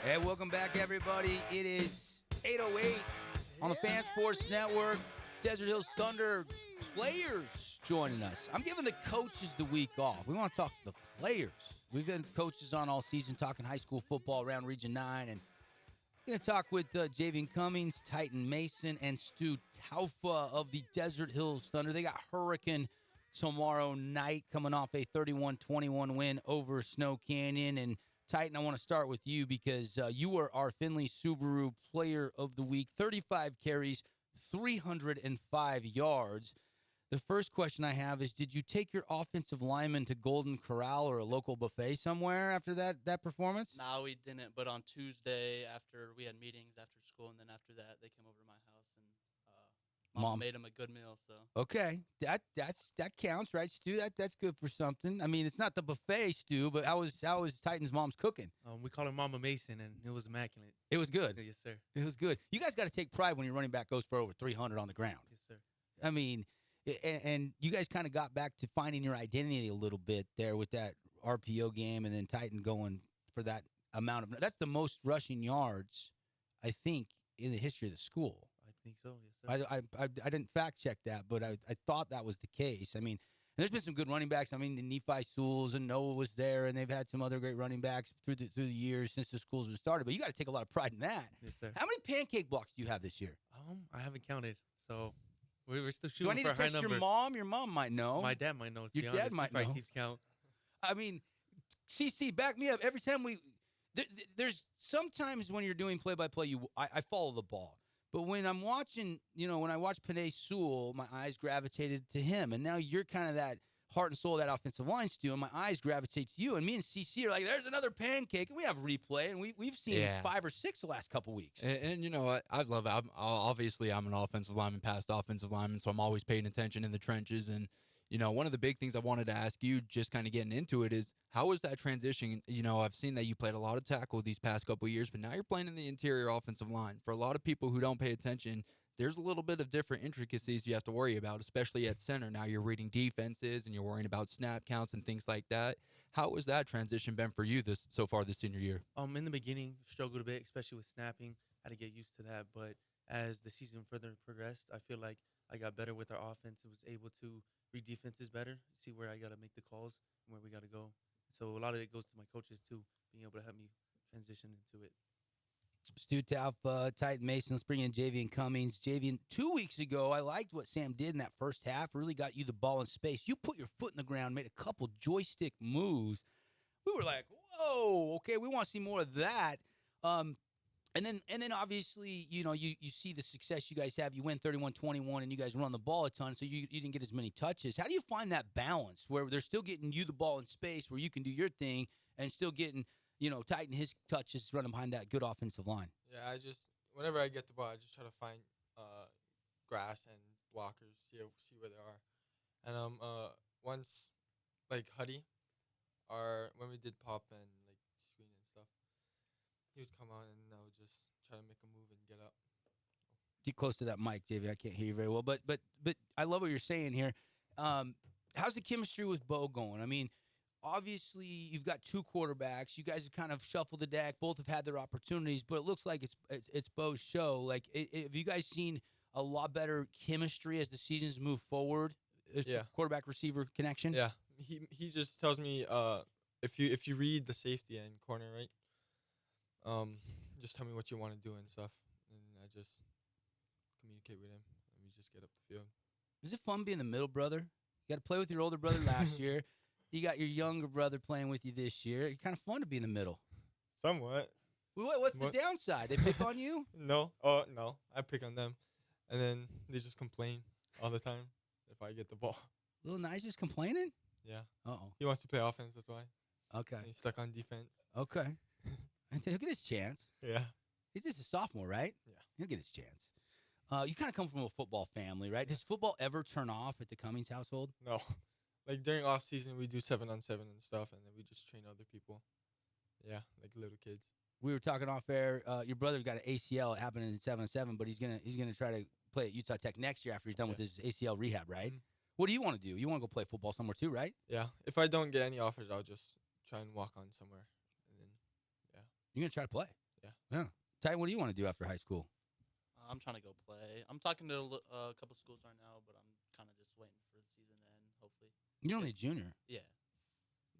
Hey, welcome back, everybody. It is 8:08 on the Fan Sports Network. Desert Hills Thunder players joining us. I'm giving the coaches the week off. We want to talk to the players. We've been coaches on all season talking high school football around Region 9. And we're going to talk with Javian Cummings, Titan Mason, and Stu Taufa of the Desert Hills Thunder. They got Hurricane tomorrow night coming off a 31-21 win over Snow Canyon. And Titan, I want to start with you because you were our Findlay Subaru Player of the Week. 35 carries, 305 yards. The first question I have is, did you take your offensive lineman to Golden Corral or a local buffet somewhere after that performance? No, we didn't. But on Tuesday, after we had meetings after school, and then after that, they came over to my house and Mom made them a good meal. So okay, that counts, right, Stu? That's good for something. I mean, it's not the buffet, Stu, but how was Titan's mom's cooking? We call her Mama Mason, and it was immaculate. It was good. Yes, sir. It was good. You guys got to take pride when your running back goes for over 300 on the ground. Yes, sir. I mean, and you guys kind of got back to finding your identity a little bit there with that RPO game, and then Titan going for that amount of. That's the most rushing yards, I think, in the history of the school. I think so. Yes, sir. I didn't fact check that, but I thought that was the case. I mean, and there's been some good running backs. I mean, the Nephi Sewells and Noah was there, and they've had some other great running backs through the years since the school's been started. But you got to take a lot of pride in that. Yes, sir. How many pancake blocks do you have this year? I haven't counted, so we're still Do I shooting need for to a high text number. your mom? Your mom might know. My dad might know. To Your be dad honest. might He probably know. keeps count. I mean, CC, back me up. Every time there's sometimes when you're doing play-by-play, I follow the ball. But when I'm watching, when I watch Panay Sewell, my eyes gravitated to him. And now you're kind of that heart and soul of that offensive line, Stu, and my eyes gravitate to you. And me and CC are like, there's another pancake. And we have replay, and we've seen 5 or 6 the last couple weeks. And you know what? I love it. Obviously, I'm an offensive lineman, past offensive lineman, so I'm always paying attention in the trenches. And, one of the big things I wanted to ask you, just kind of getting into it, is how was that transition? I've seen that you played a lot of tackle these past couple of years, but now you're playing in the interior offensive line. For a lot of people who don't pay attention, there's a little bit of different intricacies you have to worry about, especially at center. Now you're reading defenses and you're worrying about snap counts and things like that. How has that transition been for you so far this senior year? In the beginning, struggled a bit, especially with snapping. Had to get used to that. But as the season further progressed, I feel like I got better with our offense and was able to read defenses better, see where I got to make the calls and where we got to go. So a lot of it goes to my coaches, too, being able to help me transition into it. Stu Taufa, Titan Mason, let's bring in Javian Cummings. Javian, 2 weeks ago, I liked what Sam did in that first half, really got you the ball in space. You put your foot in the ground, made a couple joystick moves. We were like, whoa, okay, we want to see more of that. And then obviously, you see the success you guys have. You win 31-21, and you guys run the ball a ton, so you didn't get as many touches. How do you find that balance where they're still getting you the ball in space, where you can do your thing, and still getting, Titan his touches running behind that good offensive line? Yeah, whenever I get the ball, I just try to find grass and blockers, see where they are. And once, like Huddy, when we did pop and like screen and stuff, he would come out and I would just try to make a move and get up. Get close to that mic, JV. I can't hear you very well. But I love what you're saying here. How's the chemistry with Bo going? I mean, obviously you've got 2 quarterbacks. You guys have kind of shuffled the deck. Both have had their opportunities, but it looks like it's Bo's show. Like, have you guys seen a lot better chemistry as the seasons move forward? Yeah. Quarterback receiver connection. Yeah, he just tells me if you read the safety and corner right, just tell me what you want to do and stuff, and I just communicate with him, and we just get up the field. Is it fun being the middle brother? You got to play with your older brother last year. You got your younger brother playing with you this year. It's kind of fun to be in the middle. Somewhat. What's the downside? They pick on you? No, I pick on them, and then they just complain all the time if I get the ball. Little Nice just complaining? Yeah. Uh-oh. He wants to play offense, that's why. And Okay. he's stuck on defense. Okay. And say, he'll get his chance. Yeah. He's just a sophomore, right? Yeah. He'll get his chance. You kind of come from a football family, right? Does football ever turn off at the Cummings household? No. Like during off season, we do 7-on-7 and stuff, and then we just train other people. Yeah, like little kids. We were talking off air. Your brother got an ACL. It happened in 7-7, but he's gonna try to play at Utah Tech next year after he's done with his ACL rehab, right? Mhm. What do you want to do? You want to go play football somewhere too, right? Yeah. If I don't get any offers, I'll just try and walk on somewhere. And then, You're gonna try to play. Yeah. Ty, what do you want to do after high school? I'm trying to go play. I'm talking to a couple schools right now, but I'm kind of just waiting for the season to end. Hopefully. You're only a junior. Yeah.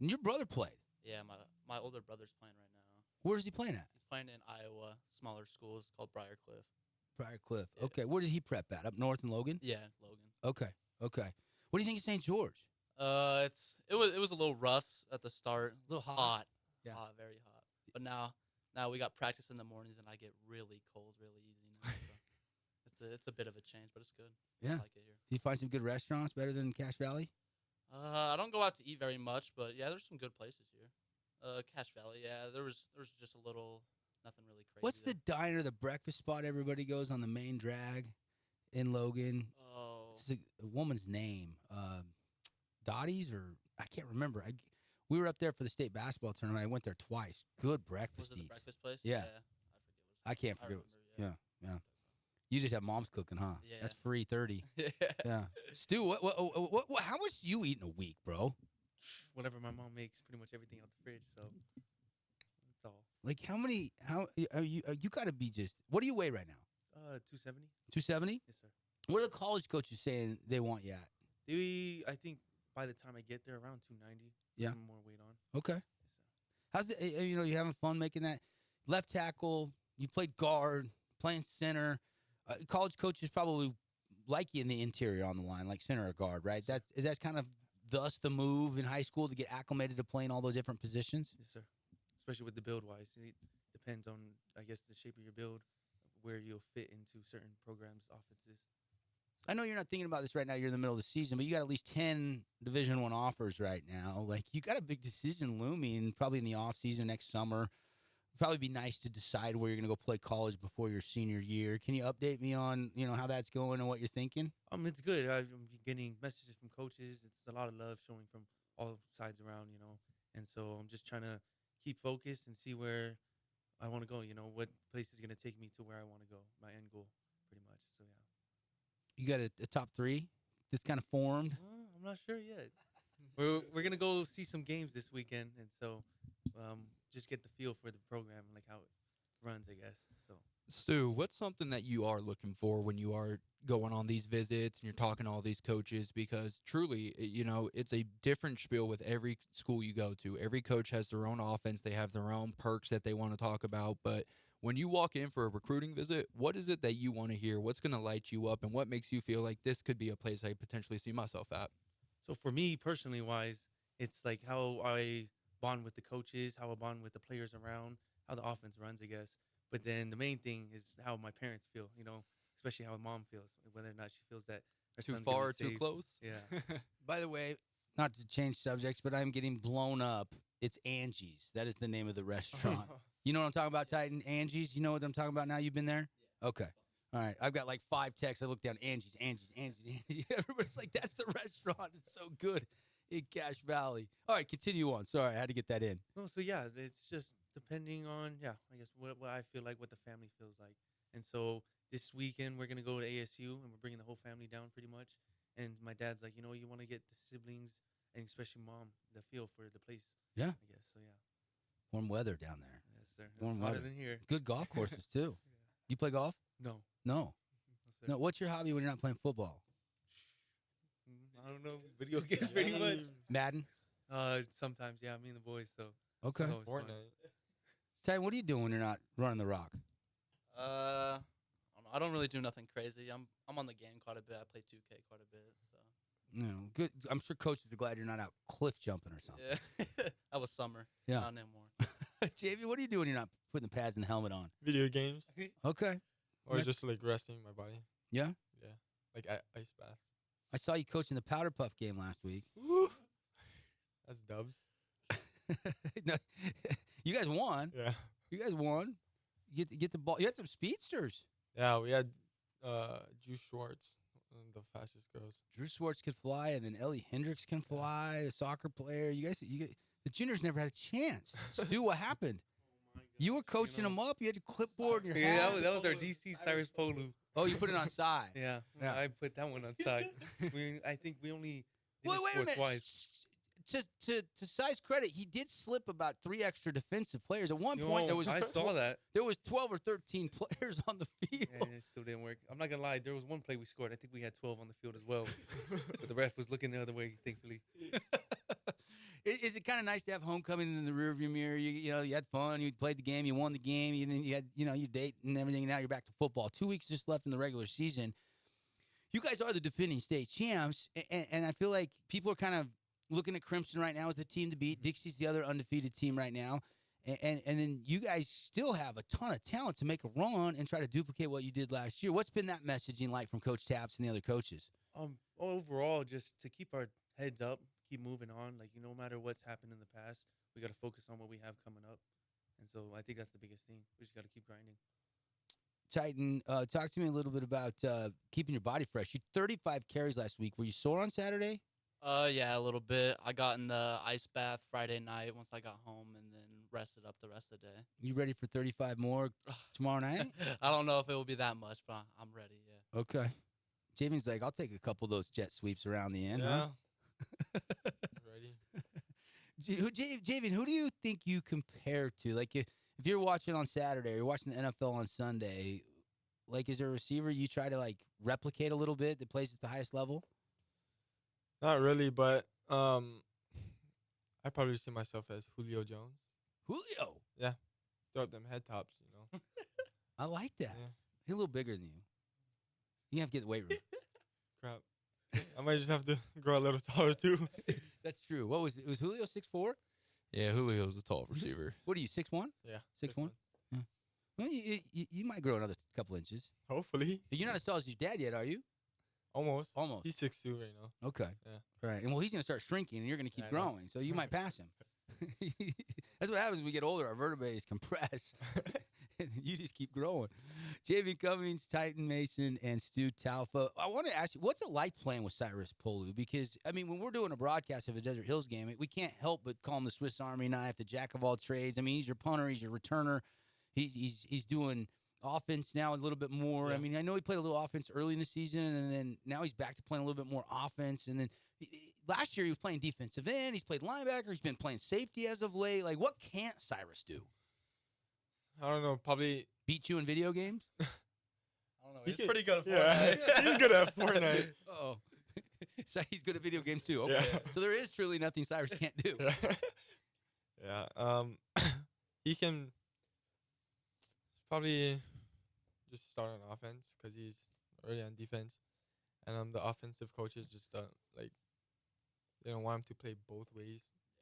And your brother played. Yeah. My older brother's playing right now. Where's he playing at? He's playing in Iowa, smaller schools called Briarcliff. Briarcliff. Yeah. Okay. Where did he prep at? Up north in Logan? Yeah, Logan. Okay. What do you think of St. George? It was a little rough at the start. A little hot. Yeah. Hot, very hot. But now we got practice in the mornings, and I get really cold really easy now. So it's a bit of a change, but it's good. Yeah. I like it here. You find some good restaurants better than Cache Valley? I don't go out to eat very much, but yeah, there's some good places here. Cache Valley, yeah, there was just a little, nothing really crazy. What's the diner, the breakfast spot everybody goes on the main drag in Logan? Oh, It's a woman's name. Dottie's or I can't remember. We were up there for the state basketball tournament. I went there twice. Good breakfast was it the eats. breakfast place? Yeah. I forget. I can't forget. remember, Yeah. You just have mom's cooking, huh? Yeah. That's free 30. yeah. Yeah. Stu, what how much you eat in a week, bro? Whatever my mom makes, pretty much everything out the fridge. So that's all. Like how are you got to be just. What do you weigh right now? 270. 270? Yes, sir. What are the college coaches saying they want you at? I think by the time I get there, around 290. Yeah. Some more weight on. Okay. Yes, sir. How's the you having fun making that left tackle? You played guard, playing center. College coaches probably like you in the interior on the line, like center or guard, right? Is that kind of thus the move in high school to get acclimated to playing all those different positions? Yes, sir. Especially with the build wise, it depends on I guess the shape of your build, where you'll fit into certain programs, offenses. I know you're not thinking about this right now. You're in the middle of the season, but you got at least 10 Division I offers right now. Like you got a big decision looming, probably in the off season next summer. Probably be nice to decide where you're going to go play college before your senior year. Can you update me on how that's going and what you're thinking? It's good. I'm getting messages from coaches. It's a lot of love showing from all sides around, and so I'm just trying to keep focused and see where I want to go. What place is going to take me to where I want to go, my end goal, pretty much. So yeah. You got a top three that's kind of formed. I'm not sure yet. We're gonna go see some games this weekend, and so just get the feel for the program and like how it runs, I guess. So Stu, what's something that you are looking for when you are going on these visits and you're talking to all these coaches? Because truly, it's a different spiel with every school you go to. Every coach has their own offense. They have their own perks that they want to talk about. But when you walk in for a recruiting visit, what is it that you want to hear? What's going to light you up? And what makes you feel like this could be a place I potentially see myself at? So for me personally wise, it's like how I bond with the coaches, how I bond with the players around, how the offense runs, I guess. But then the main thing is how my parents feel, especially how mom feels, whether or not she feels that her Too son's far gonna or too stay- close? Yeah. By the way, not to change subjects, but I'm getting blown up. It's Angie's. That is the name of the restaurant. You know what I'm talking about, Titan? Angie's? You know what I'm talking about now? You've been there? Okay. All right. I've got like 5 texts. I look down, Angie's. Everybody's like, that's the restaurant. It's so good in Cache Valley. All right, continue on. Sorry, I had to get that in. No, so yeah, it's just depending on I guess what I feel like, what the family feels like. And so this weekend we're gonna go to ASU and we're bringing the whole family down pretty much. And my dad's like, you want to get the siblings and especially mom the feel for the place. Yeah. I guess so. Yeah. Warm weather down there. Yes, sir. It's Warm hotter weather. than here. Good golf courses, too. You play golf? No. No. No, sir. No. What's your hobby when you're not playing football? I don't know. Video games pretty much. Madden? Sometimes, yeah, me and the boys. So Okay. it's always fun. Fortnite. Titan, what are you doing when you're not running the rock? I don't know. I don't really do nothing crazy. I'm on the game quite a bit. I play 2K quite a bit. So Good. I'm sure coaches are glad you're not out cliff jumping or something. yeah, that was summer. Yeah. Not anymore. JV, what are you doing when you're not putting the pads and the helmet on? Video games. Okay. Or Yeah. just like resting my body. Yeah? Yeah. Like ice baths. I saw you coaching the Powder Puff game last week. That's dubs. No, you guys won. Yeah. You guys won. You get the ball. You had some speedsters. Yeah, we had Drew Schwartz, the fastest girls. Drew Schwartz could fly, and then Ellie Hendricks can fly, a soccer player. The juniors never had a chance. Stu, what happened? You were coaching them up. You had a clipboard in your Yeah, hand. that was our DC Cyrus Polu. Oh, you put it on side. Yeah, Yeah. I put that one on side. I think we only did Wait it a for minute. twice. to Cy's credit, he did slip about 3 extra defensive players. At one point, I saw that. there was 12 or 13 players on the field. And it still didn't work. I'm not gonna lie. There was one play we scored. I think we had 12 on the field as well, but the ref was looking the other way. Thankfully. Is it kind of nice to have homecoming in the rearview mirror? You know, you had fun, you played the game, you won the game, and then you had, you date and everything, and now you're back to football. 2 weeks just left in the regular season. You guys are the defending state champs, and I feel like people are kind of looking at Crimson right now as the team to beat. Dixie's the other undefeated team right now. And then you guys still have a ton of talent to make a run and try to duplicate what you did last year. What's been that messaging like from Coach Taps and the other coaches? Overall, just to keep our heads up, keep moving on. Like, no matter what's happened in the past, we got to focus on what we have coming up. And so I think that's the biggest thing. We just got to keep grinding. Titan, talk to me a little bit about keeping your body fresh. You 35 carries last week. Were you sore on Saturday? Yeah, a little bit. I got in the ice bath Friday night once I got home, and then rested up the rest of the day. You ready for 35 more tomorrow night? I don't know if it will be that much, but I'm ready. Yeah. Okay. Jamie's like, I'll take a couple of those jet sweeps around the end, huh? Ready. Javian, who do you think you compare to? Like, if you're watching on Saturday or you're watching the NFL on Sunday, like, is there a receiver you try to, like, replicate a little bit that plays at the highest level? Not really, but I probably see myself as Julio Jones. Julio. Throw up them head tops, I like that. Yeah. He's a little bigger than you. You have to get the weight room. Crap. I might just have to grow a little taller too. That's true. What was it? Was Julio 6'4"? Yeah, Julio's a tall receiver. What are you, 6'1"? Yeah. 6'1"? Well, you might grow another couple inches. Hopefully. You're not as tall as your dad yet, are you? Almost. Almost. He's 6'2" right now. Okay. Yeah. Right. And well, he's going to start shrinking, and you're going to keep I know. growing, so you might pass him. That's what happens when we get older. Our vertebrae compress, and you just keep growing. Javian Cummings, Titan Mason, and Stu Talfa. I want to ask you, what's it like playing with Cyrus Polu? Because, I mean, when we're doing a broadcast of a Desert Hills game, we can't help but call him the Swiss Army knife, the jack of all trades. I mean, he's your punter, he's your returner. He's doing offense now a little bit more. Yeah. I mean, I know he played a little offense early in the season, and then now he's back to playing a little bit more offense. And then last year he was playing defensive end. He's played linebacker. He's been playing safety as of late. Like, what can't Cyrus do? I don't know. Probably. Beat you in video games? I don't know. He He's can- pretty good at Yeah. Fortnite. He's good at Fortnite. Uh-oh. So he's good at video games too. Okay. Yeah. So there is truly nothing Cyrus can't do. Yeah. He can probably just start on offense because he's already on defense, and the offensive coaches just like they don't want him to play both ways.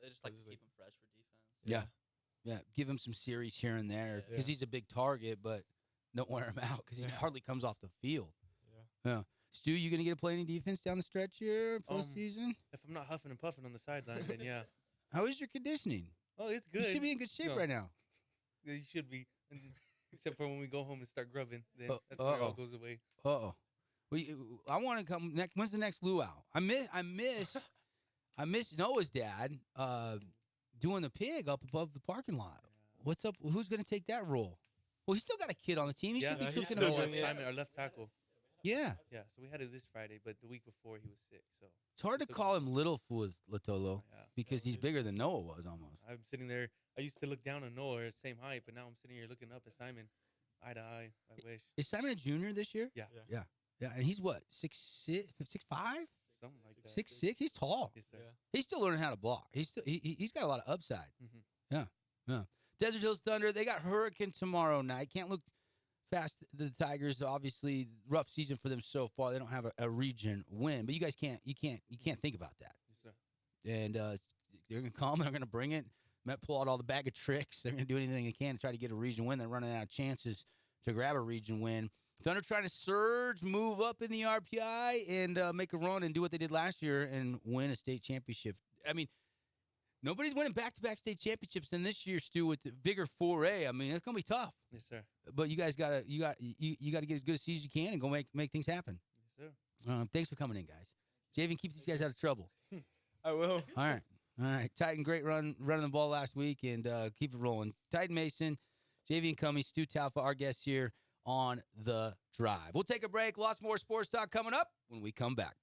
They just like to Just keep like- him fresh for defense. Yeah. Yeah, give him some series here and there because Yeah. he's a big target, but don't wear him out because he Yeah. hardly comes off the field. Yeah. Stu, you going to get to play any defense down the stretch here postseason? If I'm not huffing and puffing on the sideline, then yeah. How is your conditioning? Oh, it's good. You should be in good shape No. right now. Yeah, you should be. Except for when we go home and start grubbing, then Uh, that's when it all uh-oh. goes away. Uh-oh. I want to come next. When's the next luau? I miss Noah's dad doing the pig up above the parking lot. What's up? Who's going to take that role? Well, he's still got a kid on the team. He Yeah, should be he's cooking still up. doing it. Simon, our left tackle. Yeah. Yeah, so we had it this Friday, but the week before he was sick. So It's hard to Still call got- him Little with Latolo yeah, because he's bigger than Noah was almost. I'm sitting there. I used to look down on Noah, at the same height, but now I'm sitting here looking up at Simon, eye to eye. I wish. Is Simon a junior this year? Yeah, Yeah. Yeah, and he's what, 6'5", something like that. 6'6"? He's tall. Yes, sir. Yeah. He's still learning how to block. He's got a lot of upside. Mhm. Yeah. Desert Hills Thunder, they got Hurricane tomorrow night. Can't look fast. The Tigers, obviously, rough season for them so far. They don't have a region win, but you guys can't think about that. Yes, sir. And they're gonna come. They're gonna bring it. Met pull out all the bag of tricks. They're gonna do anything they can to try to get a region win. They're running out of chances to grab a region win. Thunder trying to surge, move up in the RPI, and make a run and do what they did last year and win a state championship. I mean, nobody's winning back-to-back state championships than this year, Stu, with the bigger 4A. I mean, it's gonna be tough. Yes, sir. But you guys gotta get as good a season as you can and go make things happen. Yes, sir. Thanks for coming in, guys. Javen, keep these guys out of trouble. I will. All right. Titan, great running the ball last week, and keep it rolling. Titan Mason, Javian Cummings, Stu Talfa, our guests here on The Drive. We'll take a break. Lots more sports talk coming up when we come back.